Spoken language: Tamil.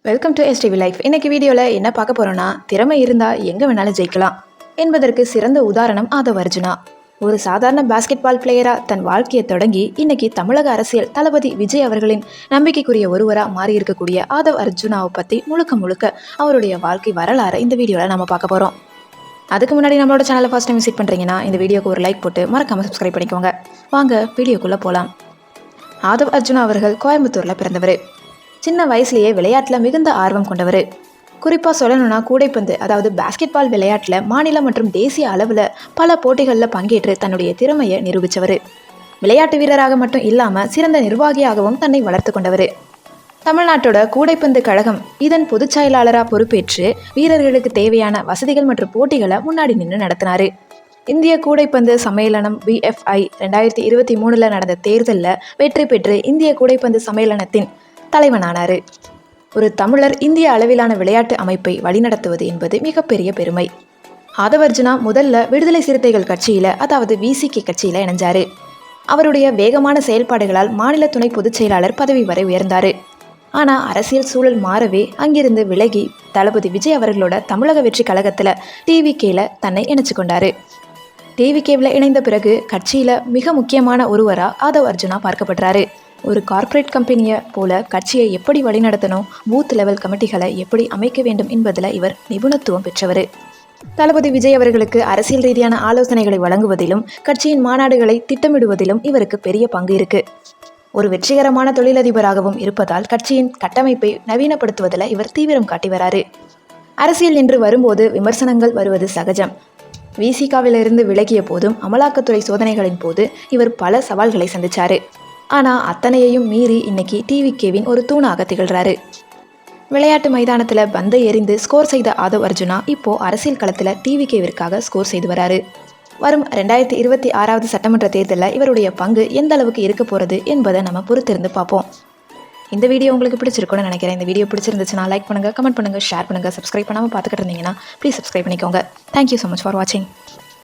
Welcome to STV life. இன்னைக்கு வீடியோவில் என்ன பார்க்க போகிறோன்னா, திறமை இருந்தால் எங்கே வேணாலும் ஜெயிக்கலாம் என்பதற்கு சிறந்த உதாரணம் ஆதவ் அர்ஜுனா. ஒரு சாதாரண பாஸ்கெட் பால் பிளேயராக தன் வாழ்க்கையை தொடங்கி இன்னைக்கு தமிழக அரசியல் தளபதி விஜய் அவர்களின் நம்பிக்கைக்குரிய ஒருவராக மாறி இருக்கக்கூடிய ஆதவ் அர்ஜுனாவை பற்றி முழுக்க அவருடைய வாழ்க்கை வரலாறு இந்த வீடியோவில் நம்ம பார்க்க போகிறோம். அதுக்கு முன்னாடி நம்மளோட சேனலை ஃபர்ஸ்ட் டைம் விசிட் பண்ணுறீங்கன்னா இந்த வீடியோக்கு ஒரு லைக் போட்டு மறக்காமல் சப்ஸ்கிரைப் பண்ணிக்கோங்க. வாங்க வீடியோக்குள்ளே போகலாம். ஆதவ் அர்ஜுனா அவர்கள் கோயம்புத்தூரில் பிறந்தவர். சின்ன வயசுலேயே விளையாட்டில் மிகுந்த ஆர்வம் கொண்டவர். குறிப்பாக சொல்லணும்னா கூடைப்பந்து அதாவது பாஸ்கெட் பால் விளையாட்டில் மாநில மற்றும் தேசிய அளவில் பல போட்டிகளில் பங்கேற்று தன்னுடைய திறமையை நிரூபித்தவர். விளையாட்டு வீரராக மட்டும் இல்லாமல் சிறந்த நிர்வாகியாகவும் தன்னை வளர்த்து கொண்டவர். தமிழ்நாட்டோட கூடைப்பந்து கழகம் இதன் பொதுச் செயலாளராக பொறுப்பேற்று வீரர்களுக்கு தேவையான வசதிகள் மற்றும் போட்டிகளை முன்னாடி நின்று நடத்தினார். இந்திய கூடைப்பந்து சம்மேளனம் BFI 2023 நடந்த தேர்தலில் வெற்றி பெற்று இந்திய கூடைப்பந்து சம்மேளனத்தின் தலைவனானார். ஒரு தமிழர் இந்திய அளவிலான விளையாட்டு அமைப்பை வழிநடத்துவது என்பது மிகப்பெரிய பெருமை. ஆதவ் அர்ஜுனா முதல்ல விடுதலை சிறுத்தைகள் கட்சியில் அதாவது VCK கட்சியில் இணைஞ்சார். அவருடைய வேகமான செயல்பாடுகளால் மாநில துணை பொதுச் செயலாளர் பதவி வரை உயர்ந்தார். ஆனால் அரசியல் சூழல் மாறவே அங்கிருந்து விலகி தளபதி விஜய் அவர்களோட தமிழக வெற்றி கழகத்தில் TVKல தன்னை இணைச்சு கொண்டார். TVKவில் இணைந்த பிறகு கட்சியில் மிக முக்கியமான ஒருவராக ஆதவ் அர்ஜுனா பார்க்கப்படுறாரு. ஒரு கார்ப்பரேட் கம்பெனியை போல கட்சியை எப்படி வழிநடத்தணும், பூத் லெவல் கமிட்டிகளை எப்படி அமைக்க வேண்டும் என்பதில் இவர் நிபுணத்துவம் பெற்றவர். தளபதி விஜய் அவர்களுக்கு அரசியல் ரீதியான ஆலோசனைகளை வழங்குவதிலும் கட்சியின் மாநாடுகளை திட்டமிடுவதிலும் இவருக்கு பெரிய பங்கு இருக்கு. ஒரு வெற்றிகரமான தொழிலதிபராகவும் இருப்பதால் கட்சியின் கட்டமைப்பை நவீனப்படுத்துவதில் இவர் தீவிரம் காட்டி வராரு. அரசியல் என்று வரும்போது விமர்சனங்கள் வருவது சகஜம். VCKவிலிருந்து விலகிய போதும் அமலாக்கத்துறை சோதனைகளின் போது இவர் பல சவால்களை சந்திச்சாரு. ஆனால் அத்தனையையும் மீறி இன்னைக்கு TVKவின் ஒரு தூணாக திகழ்கிறாரு. விளையாட்டு மைதானத்தில் பந்தை எறிந்து ஸ்கோர் செய்த ஆதவ் அர்ஜுனா இப்போ அரசியல் களத்தில் TVKவிற்காக ஸ்கோர் செய்து வராரு. வரும் 2026 சட்டமன்ற தேர்தலில் இவருடைய பங்கு எந்த அளவுக்கு இருக்க போகிறது என்பதை நம்ம பொறுத்திருந்து பார்ப்போம். இந்த வீடியோ உங்களுக்கு பிடிச்சிருக்குன்னு நினைக்கிறேன். இந்த வீடியோ பிடிச்சிருந்துச்சுன்னா லைக் பண்ணுங்கள், கமெண்ட் பண்ணுங்கள், ஷேர் பண்ணுங்கள். சப்ஸ்கிரைப் பண்ணாமல் பார்த்துக்கிட்டு இருந்தீங்கன்னா ப்ளீஸ் சப்ஸ்கிரைப் பண்ணிக்கோங்க. தேங்க்யூ ஸோ மச் ஃபார் வாட்சிங்.